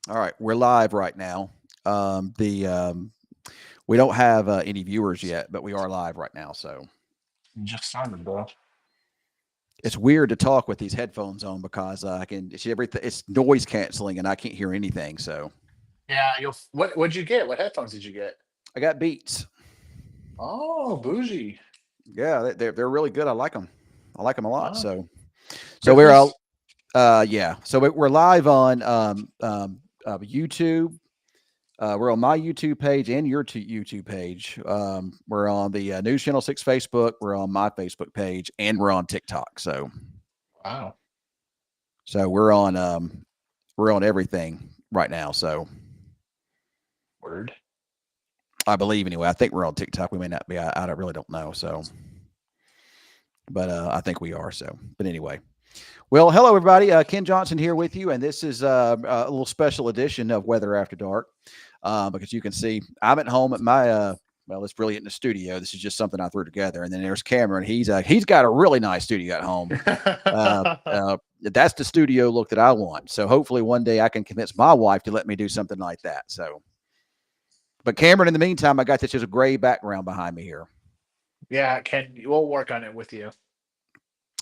All right, we're live right now. The We don't have any viewers yet, but we are live right now. So Just started, bro. it's weird to talk with these headphones on because I can it's everything. It's noise canceling, and I can't hear anything. So Yeah, what'd you get? What headphones did you get? I got Beats. Oh, bougie. Yeah, they're really good. I like them. I like them a lot. Oh, So we're Christmas. yeah. So we're live on YouTube. We're on my YouTube page and your YouTube page. We're on the News Channel 6 Facebook. We're on my Facebook page, and we're on TikTok. Wow. So we're on everything right now. So Word. I believe anyway. I think we're on TikTok. We may not be. I don't really don't know. So, but I think we are. So, but anyway. Well, hello everybody. Ken Johnson here with you, and this is a little special edition of Weather After Dark. Because you can see I'm at home at my well, it's really in the studio. This is just something I threw together, and then there's Cameron. He's got a really nice studio at home. That's the studio look that I want. So hopefully one day I can convince my wife to let me do something like that. So, but Cameron, in the meantime, I got this just a gray background behind me here. Yeah, Ken, we'll work on it with you.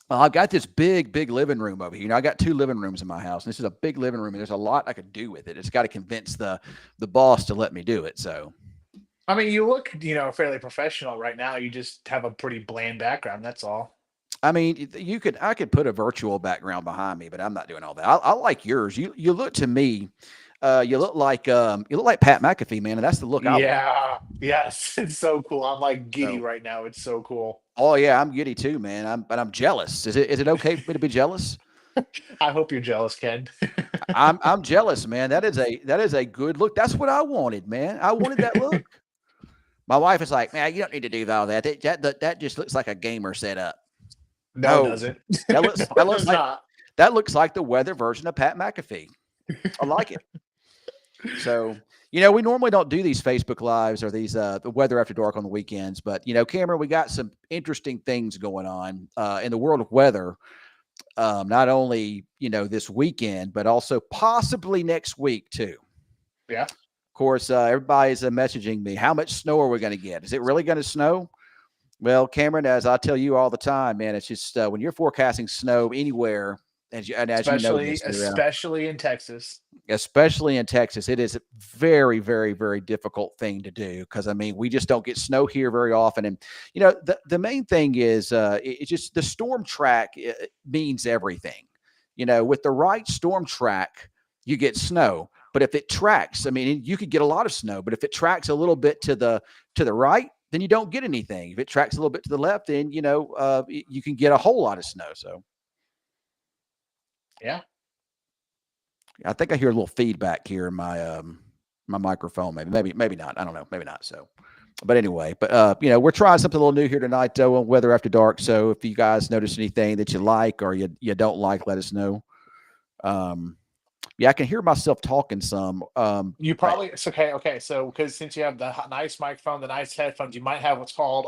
I've got this big living room over here. I got two living rooms in my house, and this is a big living room, and there's a lot I could do with it. It's got to convince the boss to let me do it. So, I mean, you look, fairly professional right now. You just have a pretty bland background. That's all. I mean, I could put a virtual background behind me, but I'm not doing all that. I like yours. You look to me, you look like Pat McAfee, man, and that's the look I want. Yeah. Yes. It's so cool. I'm like giddy So, right now. It's so cool. oh yeah, I'm giddy too, man. But I'm jealous. Is it okay for me to be jealous? I hope you're jealous, Ken. I'm jealous, man. That is a good look. That's what I wanted, man. I wanted that look. My wife is like, man, you don't need to do all that. That just looks like a gamer setup. No, it No, doesn't. that No, looks that it looks does like not. that looks like the weather version of Pat McAfee. I like it. So, we normally don't do these Facebook lives or these the weather after dark on the weekends, but Cameron, we got some interesting things going on in the world of weather. Not only this weekend, but also possibly next week too. Yeah. Of course, everybody's messaging me, how much snow are we going to get? Is it really going to snow? Well, Cameron, as I tell you all the time, man, it's just when you're forecasting snow anywhere, as you know Especially this, especially in Texas. especially in Texas, it is a very difficult thing to do because I mean we just don't get snow here very often, and the main thing is it's just the storm track means everything. With the right storm track, you get snow. But if it tracks, I mean, you could get a lot of snow. But if it tracks a little bit to the right, then you don't get anything. If it tracks a little bit to the left, then you can get a whole lot of snow. So Yeah. I think I hear a little feedback here in my microphone. Maybe not. I don't know. Maybe not. So, but anyway, we're trying something a little new here tonight, though, on Weather After Dark. So if you guys notice anything that you like or you don't like, let us know. Um, yeah, I can hear myself talking some. You probably it's okay. Okay, so because since you have the nice microphone, the nice headphones, you might have what's called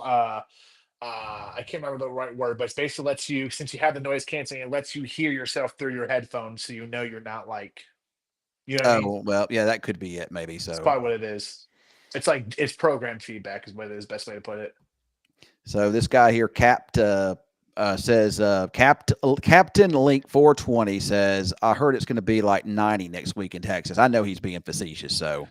I can't remember the right word, but it's basically lets you, since you have the noise canceling, it lets you hear yourself through your headphones, so you know you're not like, you know what I mean? Oh well, yeah, that could be it. Maybe It's so. probably what it is. It's like it's programmed feedback is what it is. Best way to put it. So this guy here, says Captain Link 420 says, I heard it's going to be like 90 next week in Texas. I know he's being facetious, so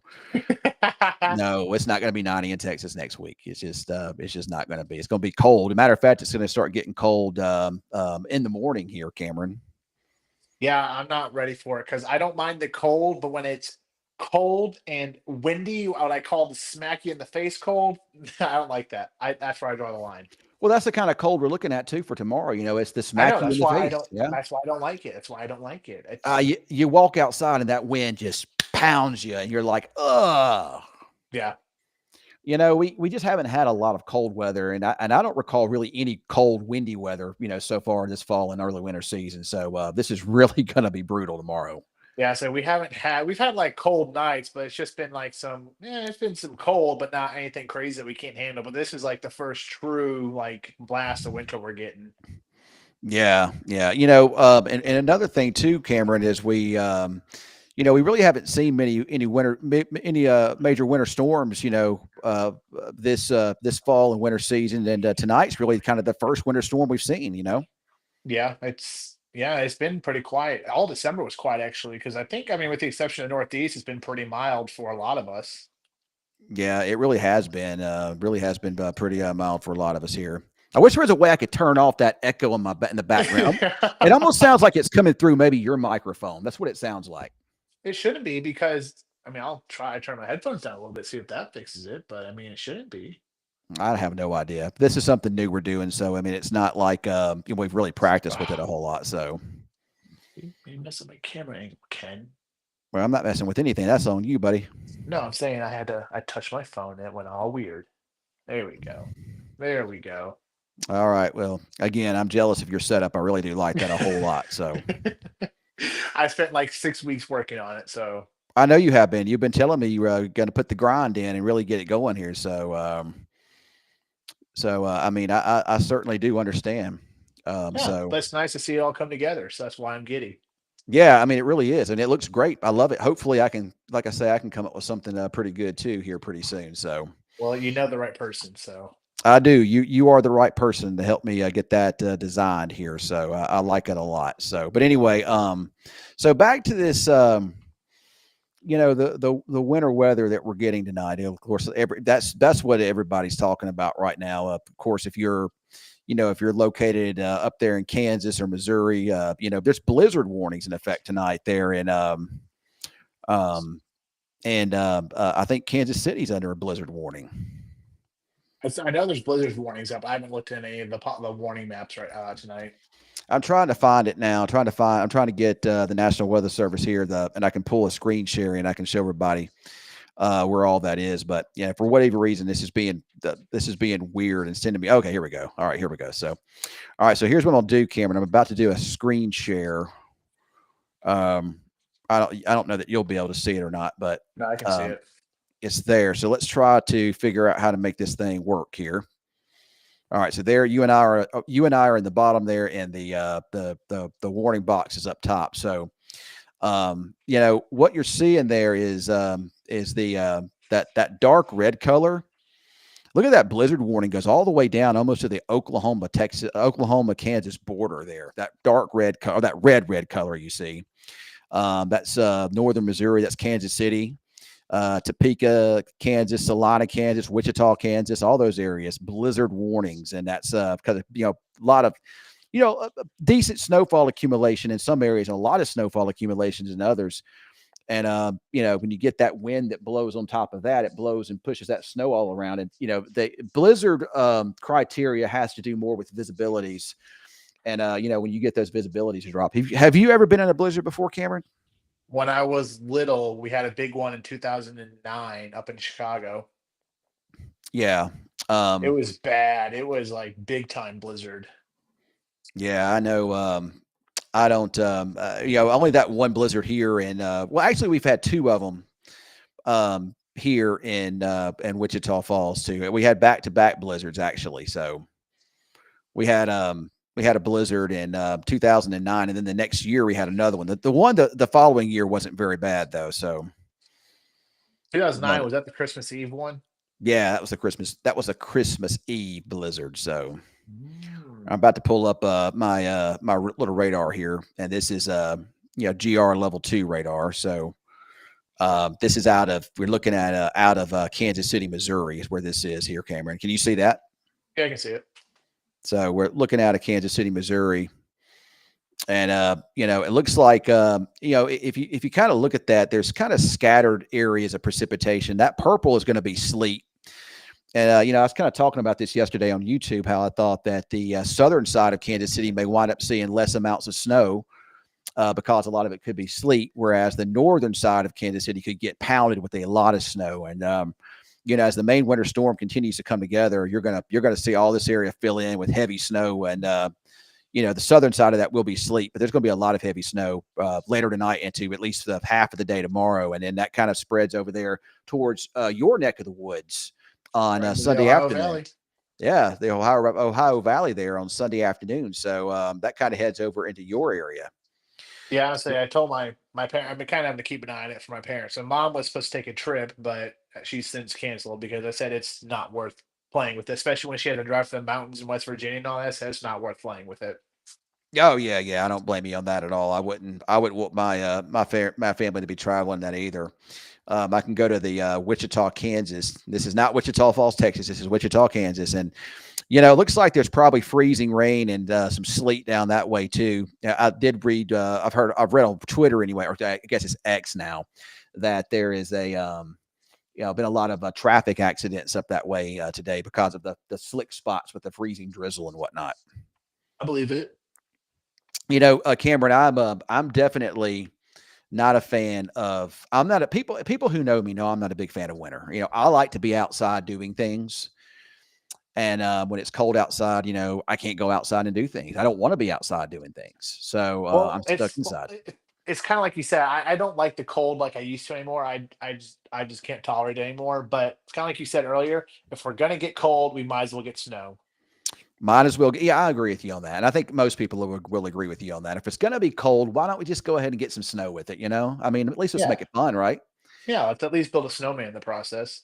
no, it's not going to be 90 in Texas next week. It's just not going to be. It's going to be cold. As a matter of fact, it's going to start getting cold in the morning here, Cameron. Yeah, I'm not ready for it because I don't mind the cold, but when it's cold and windy, what I call the smack you in the face cold, I don't like that. That's where I draw the line. Well, that's the kind of cold we're looking at too for tomorrow. It's the I smack know you in that's the why I face. don't. Yeah. That's why I don't like it. That's why I don't like it. It's You walk outside and that wind just pounds you, and you're like, ugh. yeah. We just haven't had a lot of cold weather, and I don't recall really any cold, windy weather, so far this fall and early winter season. So this is really going to be brutal tomorrow. Yeah, so we've had like cold nights, but it's just been like it's been some cold, but not anything crazy that we can't handle. But this is like the first true like blast of winter we're getting. Yeah, yeah. And another thing too, Cameron, is we really haven't seen any major winter storms, this fall and winter season. And tonight's really kind of the first winter storm we've seen. It's been pretty quiet. All December was quiet actually, because I mean, with the exception of Northeast, it's been pretty mild for a lot of us. Yeah, it really has been. Pretty mild for a lot of us here. I wish there was a way I could turn off that echo in the background. It almost sounds like it's coming through maybe your microphone. That's what it sounds like. It shouldn't be because I mean I'll try to turn my headphones down a little bit, see if that fixes it, but I mean it shouldn't be. I have no idea. This is something new we're doing, so I mean, it's not like we've really practiced with it a whole lot. So, You messing with my camera angle, Ken. well, I'm not messing with anything. That's on you, buddy. No, I'm saying I touched my phone and it went all weird. There we go. There we go. All right. Well, again, I'm jealous of your setup. I really do like that a whole lot. So, I spent like 6 weeks working on it, so I know you have been. You've been telling me you're going to put the grind in and really get it going here. So, I mean, I certainly do understand. yeah, but it's nice to see it all come together. So that's why I'm giddy. Yeah, I mean, it really is, and it looks great. I love it. Hopefully, I can, like I say, I can come up with something pretty good too here pretty soon. So Well, you know the right person, so I do. You are the right person to help me get that designed here. So I like it a lot. So, but anyway, so back to this. The winter weather that we're getting tonight. Of course, that's what everybody's talking about right now. Of course, if you're located up there in Kansas or Missouri, there's blizzard warnings in effect tonight there in I think Kansas City's under a blizzard warning. I know there's blizzard warnings up. I haven't looked at any of the warning maps right tonight. I'm trying to find it now. I'm trying to get the National Weather Service here, and I can pull a screen share and I can show everybody where all that is. But yeah, for whatever reason, this is being weird and sending me. Okay, here we go. All right, here we go. So, all right, so here's what I'll do, Cameron. I'm about to do a screen share. I don't know that you'll be able to see it or not, but No, I can see it. it's there. So let's try to figure out how to make this thing work here. All right, so there you and I are in the bottom there, and the warning box is up top. So, what you're seeing there is the that dark red color. Look at that blizzard warning goes all the way down almost to the Oklahoma, Kansas border there. That dark red color, that red color you see. That's northern Missouri. That's Kansas City. Topeka, Kansas, Salina, Kansas, Wichita, Kansas, all those areas, blizzard warnings. And that's because, a lot of, decent snowfall accumulation in some areas and a lot of snowfall accumulations in others. And, when you get that wind that blows on top of that, it blows and pushes that snow all around. And, the blizzard criteria has to do more with visibilities. And, when you get those visibilities to drop, have you ever been in a blizzard before, Cameron? When I was little, we had a big one in 2009 up in Chicago. Yeah. It was bad. It was like big time blizzard. Yeah, I know. I don't, only that one blizzard here. And, well, actually, we've had two of them here in Wichita Falls, too. We had back-to-back blizzards, actually. So we had a blizzard in 2009, and then the next year we had another one. The following year wasn't very bad though. So 2009 was that the Christmas Eve one? Yeah, that was a Christmas Eve blizzard. So I'm about to pull up my little radar here, and this is GR level 2 radar. So this is we're looking at out of Kansas City, Missouri, is where this is here. Cameron, can you see that? Yeah, I can see it. So we're looking out of Kansas City, Missouri. And, it looks like, if you kind of look at that, there's kind of scattered areas of precipitation. That purple is going to be sleet. And, I was kind of talking about this yesterday on YouTube, how I thought that the southern side of Kansas City may wind up seeing less amounts of snow because a lot of it could be sleet, whereas the northern side of Kansas City could get pounded with a lot of snow. And, as the main winter storm continues to come together, you're gonna see all this area fill in with heavy snow, and the southern side of that will be sleet, but there's going to be a lot of heavy snow later tonight into at least half of the day tomorrow, and then that kind of spreads over there towards your neck of the woods on Sunday afternoon. Valley. Yeah, the Ohio Valley there on Sunday afternoon. So that kind of heads over into your area. Yeah, So, honestly, I told my parent I've been kind of having to keep an eye on it for my parents. And mom was supposed to take a trip, but she's since canceled because I said it's not worth playing with, especially when she had to drive to the mountains in West Virginia and all that. So it's not worth playing with it. oh yeah, yeah. I don't blame you on that at all. I wouldn't want my family to be traveling that either. I can go to the Wichita, Kansas. This is not Wichita Falls, Texas. This is Wichita, Kansas, and it looks like there's probably freezing rain and some sleet down that way too. I did read. I've read on Twitter anyway, or I guess it's X now, that there is been a lot of traffic accidents up that way today because of the slick spots with the freezing drizzle and whatnot. I believe it. Cameron, I'm definitely not a fan of. I'm not a people who know me know I'm not a big fan of winter. I like to be outside doing things. And when it's cold outside, I can't go outside and do things. I don't want to be outside doing things. So I'm Well, stuck inside. it's kind of like you said. I don't like the cold like I used to anymore. I just can't tolerate it anymore. But it's kind of like you said earlier. If we're gonna get cold, we might as well get snow. Might as well. Yeah, I agree with you on that. And I think most people will agree with you on that. If it's going to be cold, why don't we just go ahead and get some snow with it? I mean, at least let's make Yeah, it fun, right? yeah. Let's at least build a snowman in the process.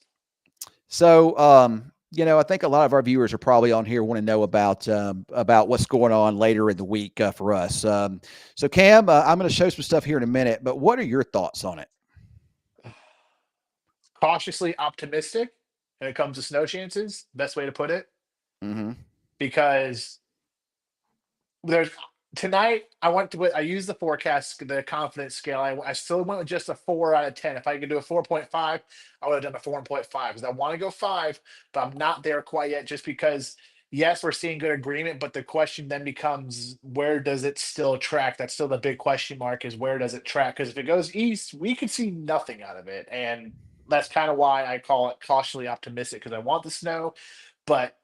So, I think a lot of our viewers are probably on here want to know about what's going on later in the week for us. So, Cam, I'm going to show some stuff here in a minute, but what are your thoughts on it? Cautiously optimistic when it comes to snow chances. Best way to put it, Hmm. because there's tonight. I used the forecast, the confidence scale. I still went with just a 4 out of 10. If I could do a 4.5, I would have done a 4.5 because I want to go five, but I'm not there quite yet. Just because, yes, we're seeing good agreement, but the question then becomes, where does it still track? That's still the big question mark, is where does it track? Because if it goes east, we could see nothing out of it, and that's kind of why I call it cautiously optimistic, because I want the snow, but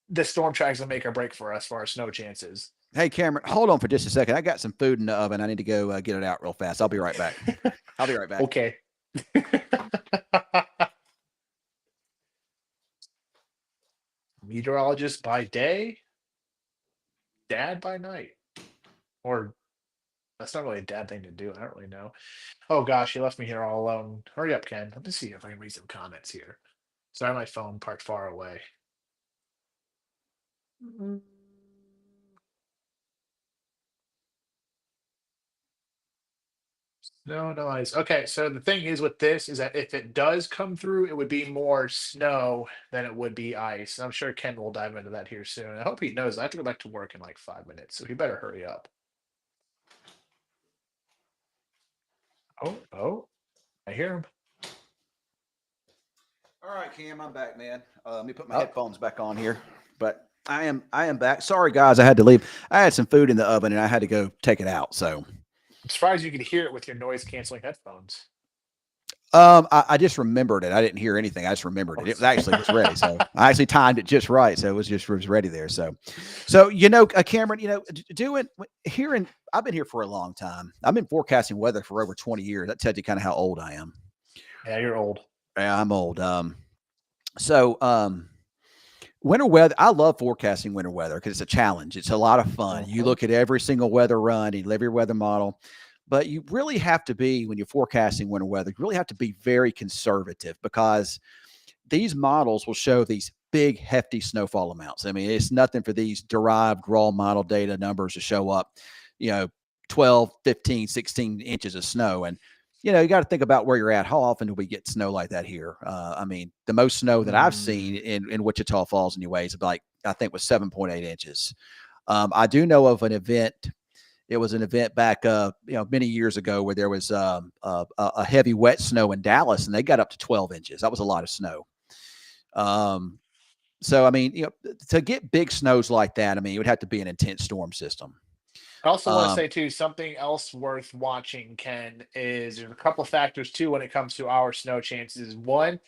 the storm tracks will make or break for us for our snow chances. Hey, Cameron, hold on for just a second. I got some food in the oven. I need to go get it out real fast. I'll be right back. I'll be right back. Okay. Meteorologist by day, dad by night. Or that's not really a dad thing to do. I don't really know. Oh gosh, he left me here all alone. Hurry up, Ken. Let me see if I can read some comments here. Sorry, my phone parked far away. Mm. No, no ice. Okay, so the thing is with this is that if it does come through, it would be more snow than it would be ice. I'm sure Ken will dive into that here soon. I hope he knows. I have to go back to work in like 5 minutes, so he better hurry up. Oh, oh, I hear him. All right, Cam, I'm back, man. Let me put my Oh, headphones back on here. But I am back. Sorry, guys, I had to leave. I had some food in the oven and I had to go take it out. So, I'm surprised you could hear it with your noise canceling headphones. I just remembered it. I didn't hear anything. I just remembered Oh, it. It actually was ready. So I actually timed it just right. So it was ready there. So Cameron, doing here in I've been here for a long time. I've been forecasting weather for over 20 years. That tells you kind of how old I am. yeah, you're old. Yeah, I'm old. So winter weather, I love forecasting winter weather because it's a challenge. It's a lot of fun. You Mhm. look at every single weather run, you live your weather model, but you really have to be, when you're forecasting winter weather, you really have to be very conservative because these models will show these big, hefty snowfall amounts. I mean, it's nothing for these derived raw model data numbers to show up, you know, 12, 15, 16 inches of snow. And, you got to think about where you're at. How often do we get snow like that here? I mean, the most snow that I've Mm, seen in Wichita Falls, anyways, like I think was 7.8 inches. I do know of an event. It was an event back, many years ago where there was a heavy wet snow in Dallas, and they got up to 12 inches. That was a lot of snow. Um, so I mean, to get big snows like that, I mean, it would have to be an intense storm system. I also want to Um, say too, something else worth watching, Ken, is there's a couple of factors too when it comes to our snow chances. One,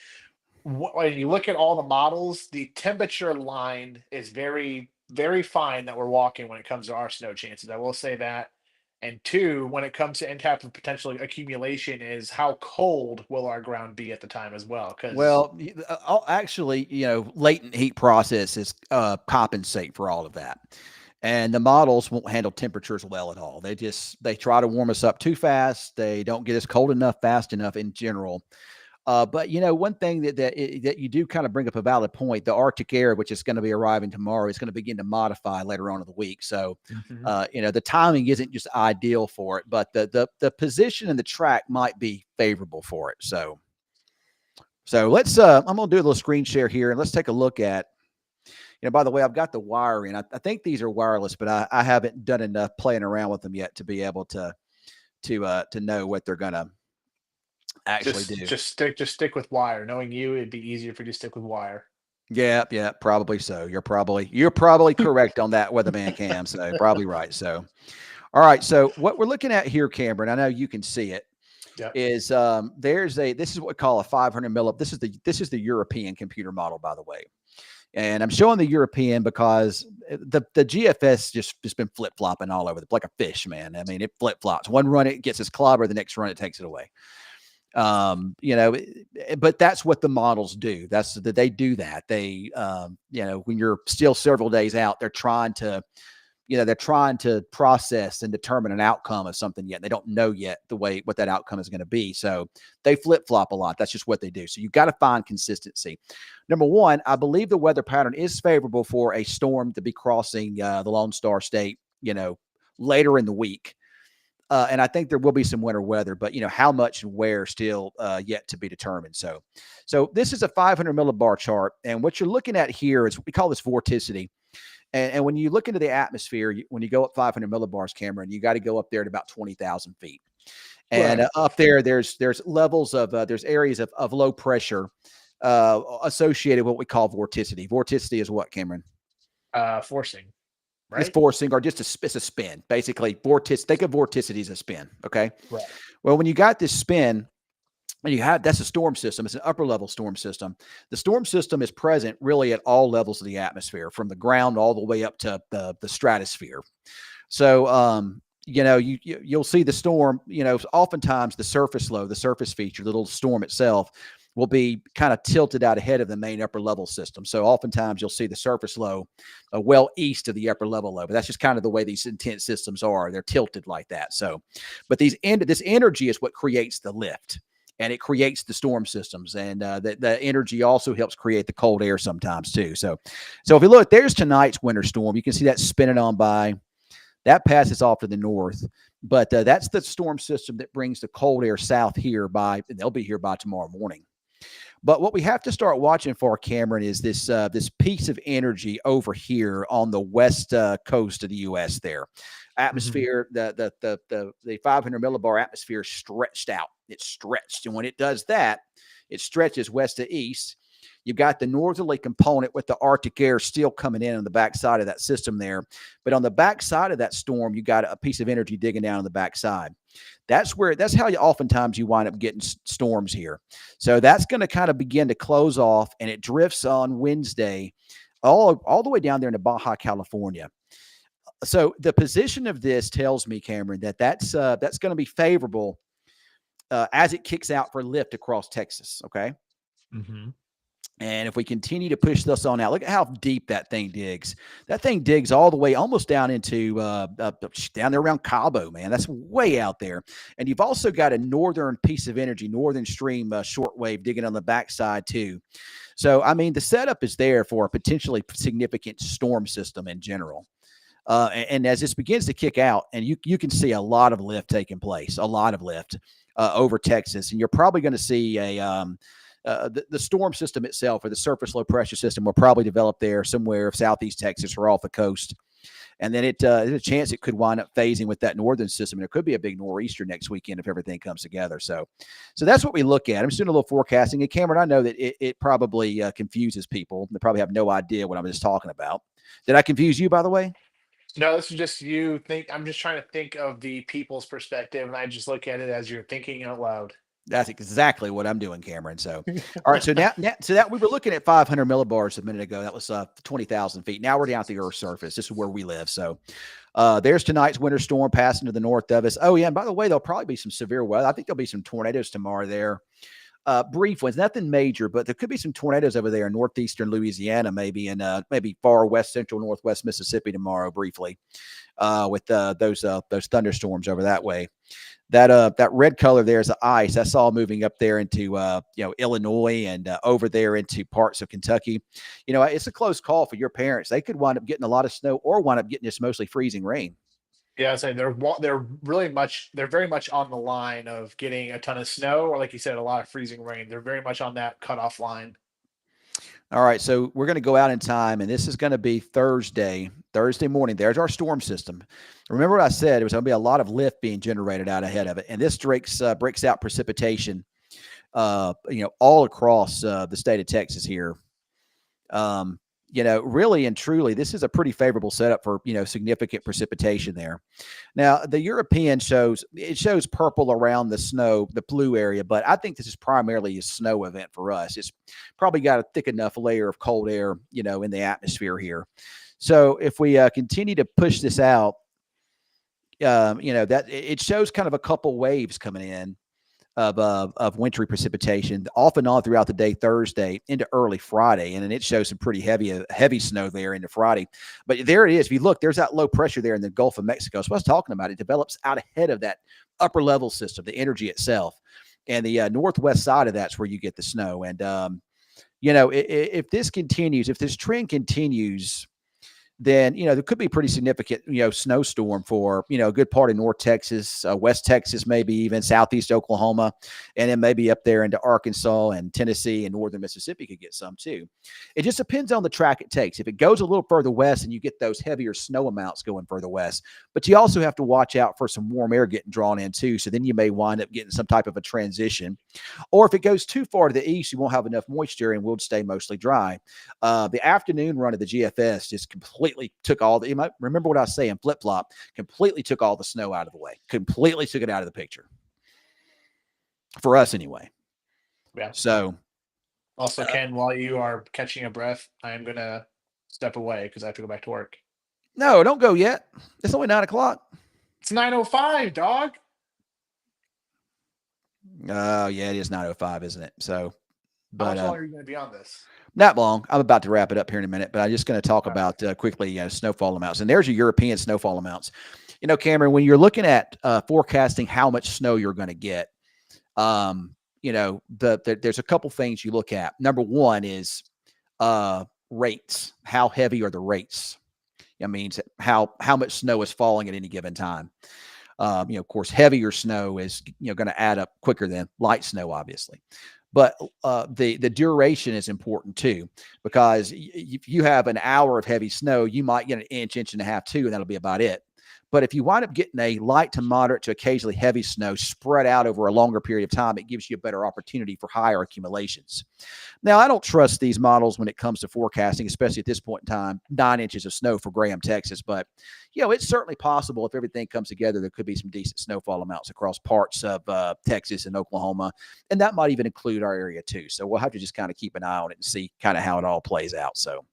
when you look at all the models, the temperature line is very, very fine that we're walking when it comes to our snow chances. I will say that. And two, when it comes to end type of potential accumulation, is how cold will our ground be at the time as well? Because well, actually, latent heat processes compensate for all of that. And the models won't handle temperatures well at all. They try to warm us up too fast. They don't get us cold enough fast enough in general. But one thing that you do kind of bring up a valid point: the Arctic air, which is going to be arriving tomorrow, is going to begin to modify later on in the week. So, Mhm. the timing isn't just ideal for it, but the position and the track might be favorable for it. So let's I'm gonna do a little screen share here and let's take a look at. By the way, I've got the wiring. I think these are wireless, but I haven't done enough playing around with them yet to be able to know what they're gonna actually Just do. just stick with wire. Knowing you, it'd be easier for you to stick with wire. Yeah, yeah, probably so. You're probably correct on that, Weatherman Cam. So probably right. So, all right. So what we're looking at here, Cameron, I know you can see it. Yep. Is this is what we call a 500 millip. This is the European computer model, by the way. And I'm showing the European because the GFS just been flip flopping all over like a fish, man. I mean, it flip flops. One run it gets its clobber, the next run it takes it away. But that's what the models do. That's that they do that. They, when you're still several days out, they're trying to process and determine an outcome of something yet. They don't know yet what that outcome is going to be. So they flip flop a lot. That's just what they do. So you got to find consistency. Number one, I believe the weather pattern is favorable for a storm to be crossing the Lone Star State, later in the week. And I think there will be some winter weather, but how much and where still yet to be determined. So this is a 500 millibar chart, and what you're looking at here is we call this vorticity. And when you look into the atmosphere, when you go up 500 millibars, Cameron, you got to go up there at about 20,000 feet. And Right. up there, there's levels of there's areas of low pressure associated with what we call vorticity. Vorticity is what, Cameron? Forcing. It's Right. forcing or just it's a spin. Basically, think of vorticity as a spin. Okay. Right. Well, when you got this spin, and that's a storm system. It's an upper level storm system. The storm system is present really at all levels of the atmosphere, from the ground all the way up to the stratosphere. So, you'll see the storm. Oftentimes the surface low, the surface feature, the little storm itself, will be kind of tilted out ahead of the main upper level system. So oftentimes you'll see the surface low well east of the upper level low. But that's just kind of the way these intense systems are. They're tilted like that. So, but this energy is what creates the lift. And it creates the storm systems, and the energy also helps create the cold air sometimes too. So if you look, there's tonight's winter storm. You can see that spinning on by. That passes off to the north, but that's the storm system that brings the cold air south here and they'll be here by tomorrow morning. But what we have to start watching for, Cameron, is this piece of energy over here on the west coast of the U.S. There, Mhm. atmosphere, the 500 millibar atmosphere is stretched out. It's stretched, and when it does that, it stretches west to east. You've got the northerly component with the Arctic air still coming in on the backside of that system there. But on the backside of that storm, you got a piece of energy digging down on the backside. That's how oftentimes you wind up getting storms here. So that's going to kind of begin to close off, and it drifts on Wednesday all the way down there into Baja California. So the position of this tells me, Cameron, that's going to be favorable as it kicks out for lift across Texas. Okay. Mhm. And if we continue to push this on out, look at how deep that thing digs. That thing digs all the way almost down into down there around Cabo, man. That's way out there. And you've also got a northern piece of energy, northern stream shortwave digging on the backside too. So, I mean, the setup is there for a potentially significant storm system in general. And as this begins to kick out, and you can see a lot of lift taking place, a lot of lift over Texas, and you're probably going to see the storm system itself, or the surface low pressure system, will probably develop there somewhere southeast Texas or off the coast. And then there's a chance it could wind up phasing with that northern system. And there could be a big nor'easter next weekend if everything comes together. So that's what we look at. I'm just doing a little forecasting. And Cameron, I know that it probably confuses people. They probably have no idea what I'm just talking about. Did I confuse you, by the way? No, this is just you think. I'm just trying to think of the people's perspective, and I just look at it as you're thinking out loud. That's exactly what I'm doing, Cameron. So, all right. So so that we were looking at 500 millibars a minute ago. That was 20,000 feet. Now we're down at the Earth's surface. This is where we live. So, there's tonight's winter storm passing to the north of us. Oh yeah, and by the way, there'll probably be some severe weather. I think there'll be some tornadoes tomorrow there. brief ones, nothing major, but there could be some tornadoes over there in northeastern Louisiana, maybe, and maybe far west central northwest Mississippi tomorrow, briefly, with those thunderstorms over that way. That red color there is the ice. I saw moving up there into Illinois and over there into parts of Kentucky. It's a close call for your parents. They could wind up getting a lot of snow or wind up getting just mostly freezing rain. Yeah, I say they're very much on the line of getting a ton of snow, or like you said, a lot of freezing rain. They're very much on that cutoff line. All right, so we're going to go out in time, and this is going to be Thursday morning. There's our storm system. Remember what I said? It was going to be a lot of lift being generated out ahead of it, and this breaks out precipitation, all across the state of Texas here. Really and truly, this is a pretty favorable setup for significant precipitation there. Now, the European shows purple around the snow, the blue area, but I think this is primarily a snow event for us. It's probably got a thick enough layer of cold air, in the atmosphere here. So if we continue to push this out, that it shows kind of a couple waves coming in of wintry precipitation off and on throughout the day, Thursday into early Friday. And then it shows some pretty heavy snow there into Friday. But there it is. If you look, there's that low pressure there in the Gulf of Mexico. So I was talking about, it develops out ahead of that upper level system, the energy itself. And the northwest side of that's where you get the snow. And, if this continues, if this trend continues, then, there could be pretty significant, snowstorm for, a good part of North Texas, West Texas, maybe even Southeast Oklahoma, and then maybe up there into Arkansas and Tennessee and Northern Mississippi could get some too. It just depends on the track it takes. If it goes a little further west, and you get those heavier snow amounts going further west, but you also have to watch out for some warm air getting drawn in too. So then you may wind up getting some type of a transition, or if it goes too far to the east, you won't have enough moisture and will stay mostly dry. The afternoon run of the GFS just completely took all the, you might remember what I was saying, flip-flop, completely took all the snow out of the way, completely took it out of the picture. For us anyway. Yeah. So also, Ken, while you are catching a breath, I am going to step away because I have to go back to work. No, don't go yet. It's only 9:00. It's 9:05, dog. Oh, yeah, it is 9:05, isn't it? So, how much longer are you going to be on this? Not long. I'm about to wrap it up here in a minute, but I'm just going to talk about quickly snowfall amounts. And there's your European snowfall amounts. Cameron, when you're looking at forecasting how much snow you're going to get, there's a couple things you look at. Number one is rates. How heavy are the rates? That means how much snow is falling at any given time. Of course, heavier snow is going to add up quicker than light snow, obviously. But the duration is important too, because if you have an hour of heavy snow, you might get an inch and a half too, and that'll be about it. But if you wind up getting a light to moderate to occasionally heavy snow spread out over a longer period of time, it gives you a better opportunity for higher accumulations. Now, I don't trust these models when it comes to forecasting, especially at this point in time, 9 inches of snow for Graham, Texas. But, it's certainly possible if everything comes together, there could be some decent snowfall amounts across parts of Texas and Oklahoma. And that might even include our area too. So we'll have to just kind of keep an eye on it and see kind of how it all plays out. So,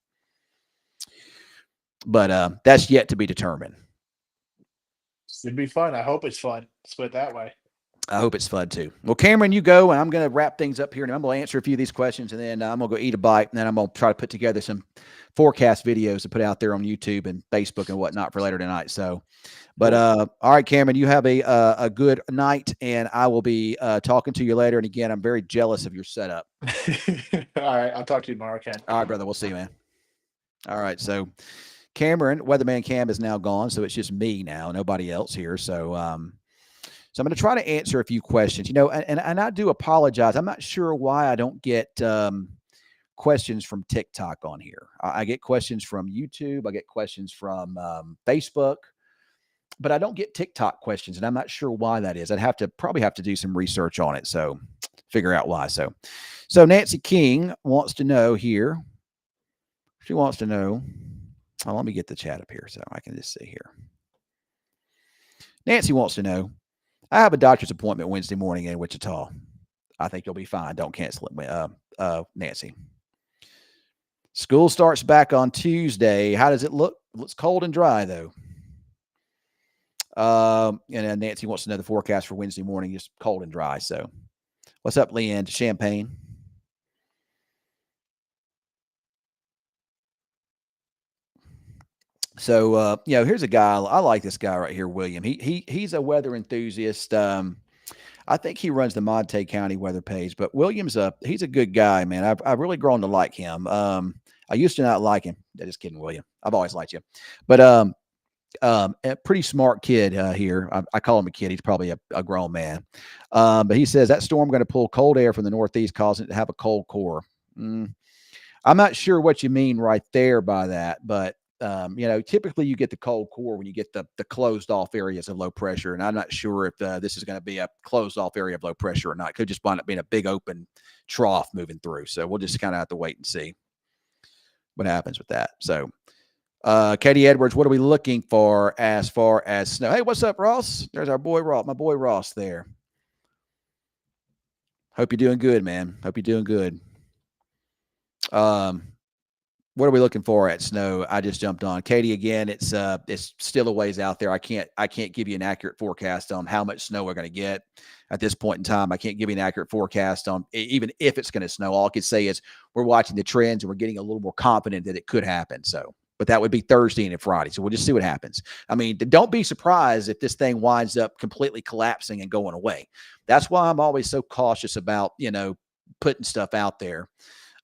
but that's yet to be determined. It'd be fun. I hope it's fun. Let's put it that way. I hope it's fun too. Well, Cameron, you go, and I'm going to wrap things up here, and I'm going to answer a few of these questions, and then I'm going to go eat a bite, and then I'm going to try to put together some forecast videos to put out there on YouTube and Facebook and whatnot for later tonight. So, but all right, Cameron, you have a good night, and I will be talking to you later. And again, I'm very jealous of your setup. All right, I'll talk to you tomorrow, Ken. All right, brother. We'll see you, man. All right, so Cameron, Weatherman Cam is now gone, so it's just me now, nobody else here. So, so I'm going to try to answer a few questions. And I do apologize. I'm not sure why I don't get questions from TikTok on here. I get questions from YouTube. I get questions from Facebook, but I don't get TikTok questions, and I'm not sure why that is. I'd probably have to do some research on it, so figure out why. So Nancy King wants to know here. She wants to know. Oh, let me get the chat up here so I can just see here. Nancy wants to know, I have a doctor's appointment Wednesday morning in Wichita. I think you'll be fine. Don't cancel it, Nancy. School starts back on Tuesday. How does it look? It looks cold and dry, though. And then Nancy wants to know the forecast for Wednesday morning, just cold and dry. So What's up, Leanne? Champagne. So here's a guy. I like this guy right here, William. He's a weather enthusiast. I think he runs the Monte County weather page, but William's he's a good guy, man. I've really grown to like him. I used to not like him. Just kidding, William. I've always liked you, but a pretty smart kid here. I call him a kid. He's probably a grown man. But he says that storm going to pull cold air from the northeast, causing it to have a cold core. I'm not sure what you mean right there by that, but typically you get the cold core when you get the closed off areas of low pressure. And I'm not sure if this is going to be a closed off area of low pressure or not. It could just wind up being a big open trough moving through. So we'll just kind of have to wait and see what happens with that. So Katie Edwards, what are we looking for as far as snow? Hey, what's up, Ross? There's our boy Ross, my boy Ross there. Hope you're doing good, man. Hope you're doing good. What are we looking for at snow? I just jumped on Katie again. It's still a ways out there. I can't give you an accurate forecast on how much snow we're going to get at this point in time. I can't give you an accurate forecast on even if it's going to snow. All I can say is we're watching the trends and we're getting a little more confident that it could happen. So, but that would be Thursday and Friday. So we'll just see what happens. I mean, don't be surprised if this thing winds up completely collapsing and going away. That's why I'm always so cautious about, putting stuff out there.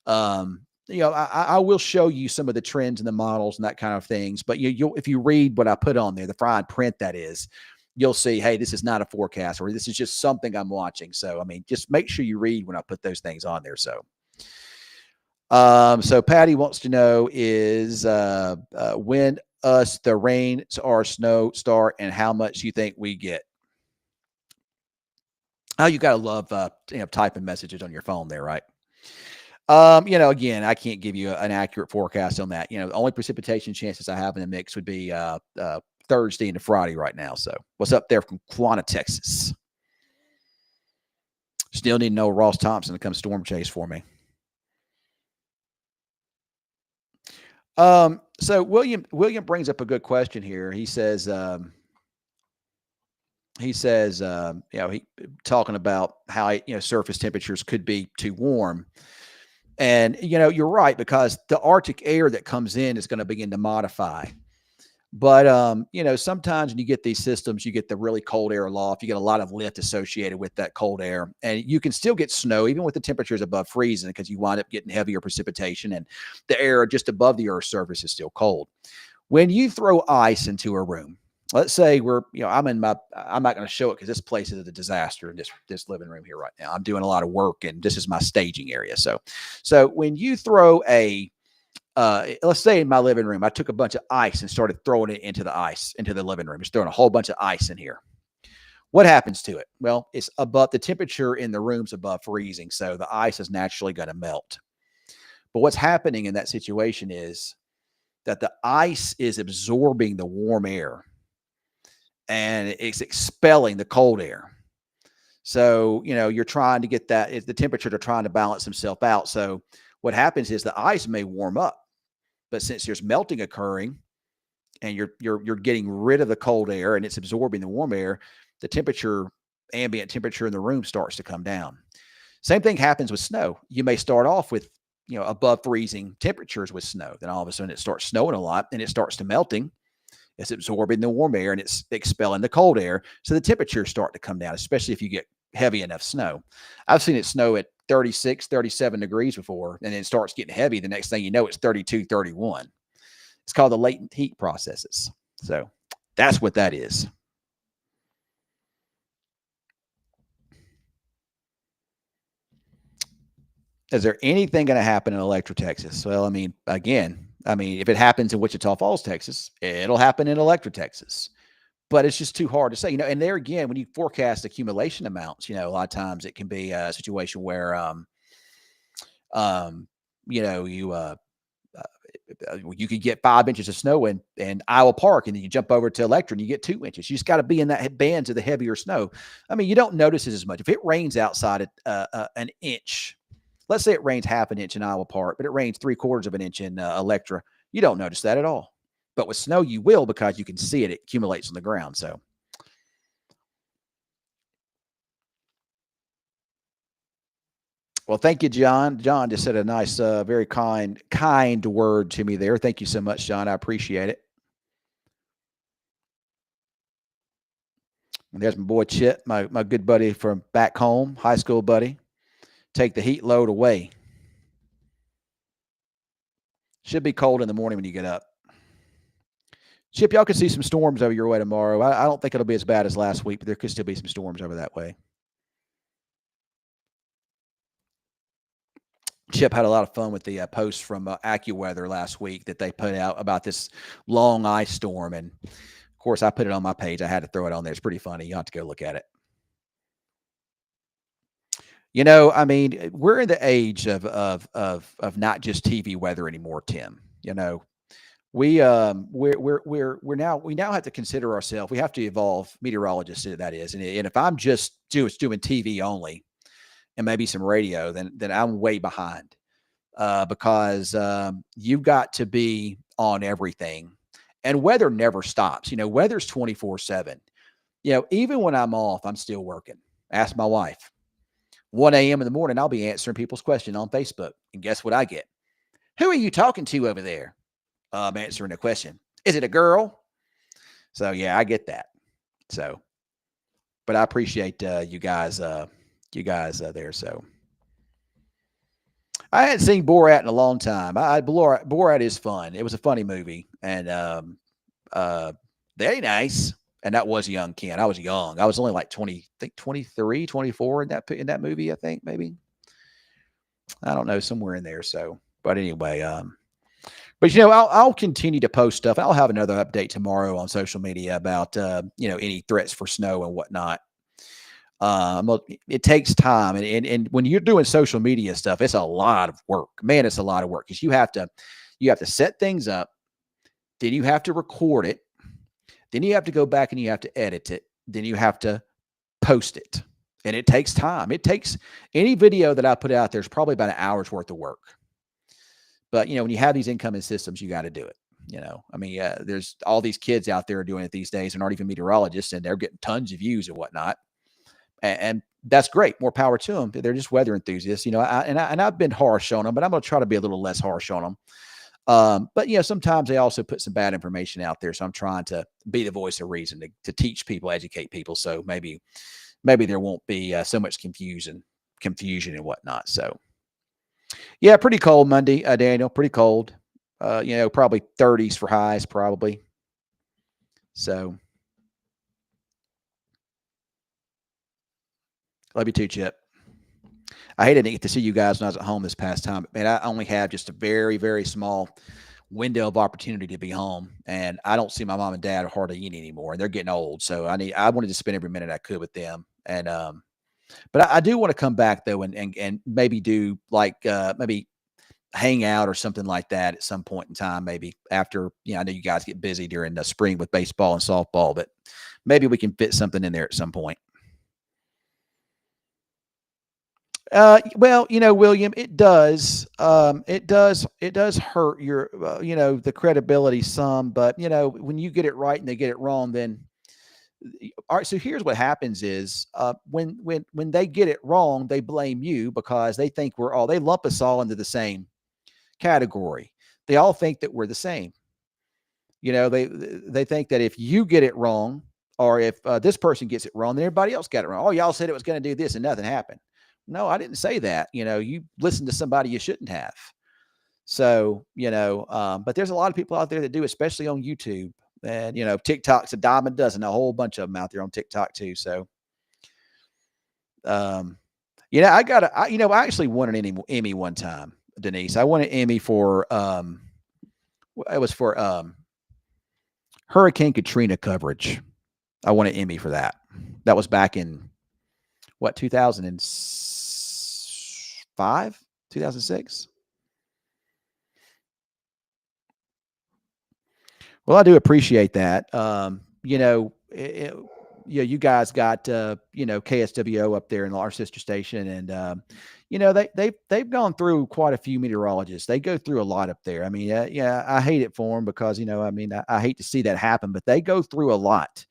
I will show you some of the trends and the models and that kind of things. But if you read what I put on there, the fine print that is, you'll see, hey, this is not a forecast or this is just something I'm watching. So, I mean, just make sure you read when I put those things on there. So Patty wants to know is when the rain or snow start and how much you think we get. Oh, you got to love, typing messages on your phone there, right? Again, I can't give you an accurate forecast on that. The only precipitation chances I have in the mix would be Thursday into Friday right now. So what's up there from Quanah, Texas? Still need to know Ross Thompson to come storm chase for me. So William brings up a good question here. He says, he talking about how, surface temperatures could be too warm. And, you're right, because the Arctic air that comes in is going to begin to modify. But, sometimes when you get these systems, you get the really cold air aloft. You get a lot of lift associated with that cold air. And you can still get snow, even with the temperatures above freezing, because you wind up getting heavier precipitation and the air just above the Earth's surface is still cold. When you throw ice into a room, let's say I'm not going to show it because this place is a disaster in this living room here right now. I'm doing a lot of work and this is my staging area. So when you throw let's say in my living room, I took a bunch of ice and started throwing it into the living room, just throwing a whole bunch of ice in here. What happens to it? Well, it's above the temperature in the room's above freezing. So the ice is naturally going to melt. But what's happening in that situation is that the ice is absorbing the warm air and it's expelling the cold air. So, you're trying to get that, the temperatures are trying to balance themselves out. So what happens is the ice may warm up, but since there's melting occurring and you're getting rid of the cold air and it's absorbing the warm air, the ambient temperature in the room starts to come down. Same thing happens with snow. You may start off with, above freezing temperatures with snow. Then all of a sudden it starts snowing a lot and it starts to melting. It's absorbing the warm air and it's expelling the cold air. So the temperatures start to come down, especially if you get heavy enough snow. I've seen it snow at 36, 37 degrees before, and then it starts getting heavy. The next thing you know, it's 32, 31. It's called the latent heat processes. So that's what that is. Is there anything going to happen in Electra, Texas? Well, if it happens in Wichita Falls, Texas, it'll happen in Electra, Texas. But it's just too hard to say, and there again, when you forecast accumulation amounts, a lot of times it can be a situation where, you could get 5 inches of snow in Iowa Park, and then you jump over to Electra and you get 2 inches. You just got to be in that bands of the heavier snow. You don't notice it as much. If it rains outside an inch, let's say it rains half an inch in Iowa Park, but it rains 3/4 of an inch in Electra, you don't notice that at all. But with snow, you will, because you can see it accumulates on the ground. So Well, thank you, John. John just said a nice, very kind word to me there. Thank you so much, John. I appreciate it. And there's my boy Chit, my good buddy from back home, high school buddy. Take the heat load away. Should be cold in the morning when you get up. Chip, y'all can see some storms over your way tomorrow. I don't think it'll be as bad as last week, but there could still be some storms over that way. Chip had a lot of fun with the post from AccuWeather last week that they put out about this long ice storm. And of course, I put it on my page. I had to throw it on there. It's pretty funny. You have to go look at it. You know, I mean, we're in the age of not just TV weather anymore, Tim. You know, we now have to consider ourselves. We have to evolve meteorologists. That is, and if I'm just doing TV only and maybe some radio, then I'm way behind because you've got to be on everything, and weather never stops. You know, weather's 24/7. You know, even when I'm off, I'm still working. Ask my wife. 1 a.m. in the morning, I'll be answering people's questions on Facebook, and guess what I get? Who are you talking to over there? I'm answering a question. Is it a girl? So yeah, I get that. So, but I appreciate you guys there. So I hadn't seen Borat in a long time. Borat is fun. It was a funny movie, and very nice. And that was young Ken. I was young. I was only like 20, I think 23, 24 in that movie, I think, maybe. I don't know, somewhere in there. So, but anyway, but you know, I'll continue to post stuff. I'll have another update tomorrow on social media about you know, any threats for snow and whatnot. It takes time, and when you're doing social media stuff, it's a lot of work. Man, it's a lot of work because you have to set things up, then you have to record it, then you have to go back and you have to edit it, then you have to post it, and it takes time. It takes any video that I put out there's probably about an hour's worth of work. But you know, when you have these incoming systems, you got to do it. You know, I mean, there's all these kids out there doing it these days and aren't even meteorologists, and they're getting tons of views and whatnot. And that's great. More power to them. They're just weather enthusiasts, you know. I've been harsh on them, but I'm going to try to be a little less harsh on them. But you know, sometimes they also put some bad information out there. So I'm trying to be the voice of reason to teach people, educate people. So maybe there won't be so much confusion and whatnot. So yeah, pretty cold Monday, Daniel. Pretty cold. You know, probably 30s for highs, probably. So. Love you too, Chip. I hated to get to see you guys when I was at home this past time. Man, I only have just a very, very small window of opportunity to be home, and I don't see my mom and dad hardly any anymore, and they're getting old. So I wanted to spend every minute I could with them. And but I do want to come back though, and maybe do like maybe hang out or something like that at some point in time. Maybe after, you know, I know you guys get busy during the spring with baseball and softball, but maybe we can fit something in there at some point. Well, you know, William, it does hurt your, you know, the credibility some, but you know, when you get it right and they get it wrong, then all right. So here's what happens is, when they get it wrong, they blame you because they think they lump us all into the same category. They all think that we're the same. You know, they think that if you get it wrong, or if this person gets it wrong, then everybody else got it wrong. Oh, y'all said it was going to do this and nothing happened. No, I didn't say that. You know, you listened to somebody you shouldn't have. So, you know, but there's a lot of people out there that do, especially on YouTube. And, you know, TikTok's a dime a dozen, a whole bunch of them out there on TikTok too. So, you know, I actually won an Emmy one time, Denise. I won an Emmy for, it was for Hurricane Katrina coverage. I won an Emmy for that. That was back in, what, 2005, 2006? Well, I do appreciate that. You know, you guys got, you know, KSWO up there in our sister station, and you know, they've gone through quite a few meteorologists. They go through a lot up there. I mean, yeah, I hate it for them because, you know, I mean, I hate to see that happen, but they go through a lot,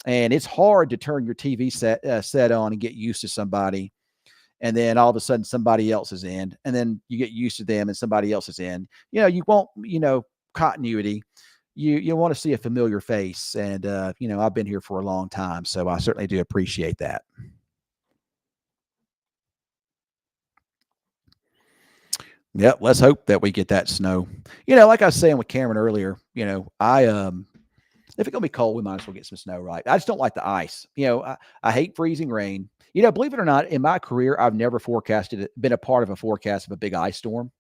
and it's hard to turn your TV set on and get used to somebody and then all of a sudden somebody else is in, and then you get used to them and somebody else is in. You want, continuity. You want to see a familiar face, and I've been here for a long time, so I certainly do appreciate that. Yep, let's hope that we get that snow. Like I was saying with Cameron earlier, I if it's gonna be cold, we might as well get some snow, right? I just don't like the ice. I hate freezing rain. Believe it or not, in my career, I've never been a part of a forecast of a big ice storm.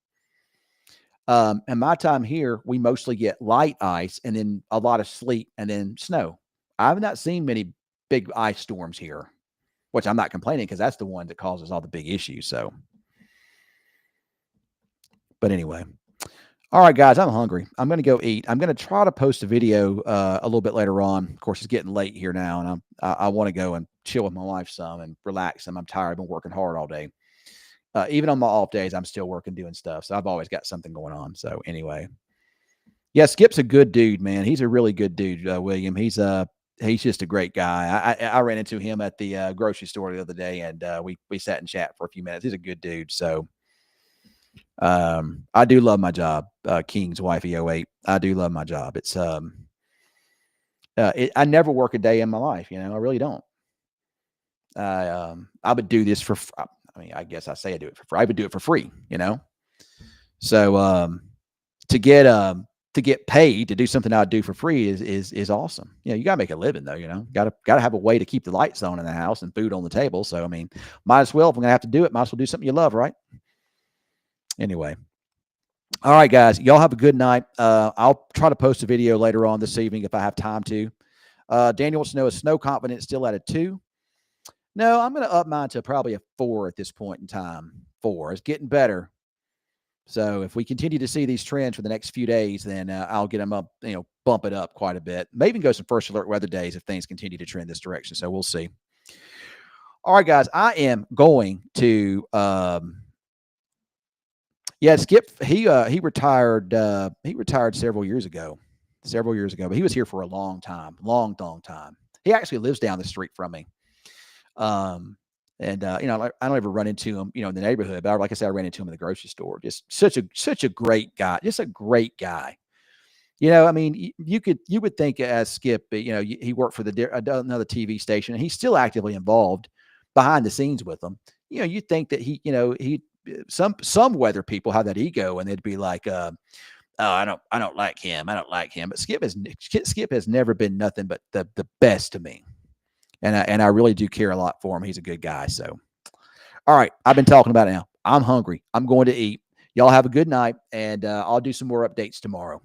In my time here, we mostly get light ice and then a lot of sleet and then snow. I've not seen many big ice storms here, which I'm not complaining because that's the one that causes all the big issues. So, but anyway. All right, guys, I'm hungry. I'm going to go eat. I'm going to try to post a video a little bit later on. Of course, it's getting late here now, and I want to go and chill with my wife some and relax some. I'm tired. I've been working hard all day. Even on my off days, I'm still working, doing stuff. So I've always got something going on. So anyway, yeah, Skip's a good dude, man. He's a really good dude, William. He's just a great guy. I ran into him at the grocery store the other day, and we sat and chat for a few minutes. He's a good dude. So. I do love my job. King's wife, EO8. I do love my job. It's I never work a day in my life. I really don't. I would do this for. I mean, I guess I say I do it for free. I would do it for free. So to get paid to do something I would do for free is awesome. You got to make a living though. Got to have a way to keep the lights on in the house and food on the table. So I mean, might as well, if I'm gonna have to do it, might as well do something you love, right? Anyway. All right, guys. Y'all have a good night. I'll try to post a video later on this evening if I have time to. Daniel wants to know, is snow confidence still at a 2? No, I'm going to up mine to probably a 4 at this point in time. 4. It's getting better. So if we continue to see these trends for the next few days, then I'll get them up, bump it up quite a bit. Maybe even go some first alert weather days if things continue to trend this direction. So we'll see. All right, guys. I am going to yeah, Skip, he retired several years ago, but he was here for a long time. He actually lives down the street from me. And I don't ever run into him, in the neighborhood, but like I said, I ran into him in the grocery store. Just such a great guy, just a great guy. I mean, you would think as Skip, he worked for another TV station, and he's still actively involved behind the scenes with them. You'd think that he some weather people have that ego, and they'd be like, "Oh, I don't like him. I don't like him." But Skip has never been nothing but the best to me, and I really do care a lot for him. He's a good guy. So, all right, I've been talking about it now. I'm hungry. I'm going to eat. Y'all have a good night, and I'll do some more updates tomorrow.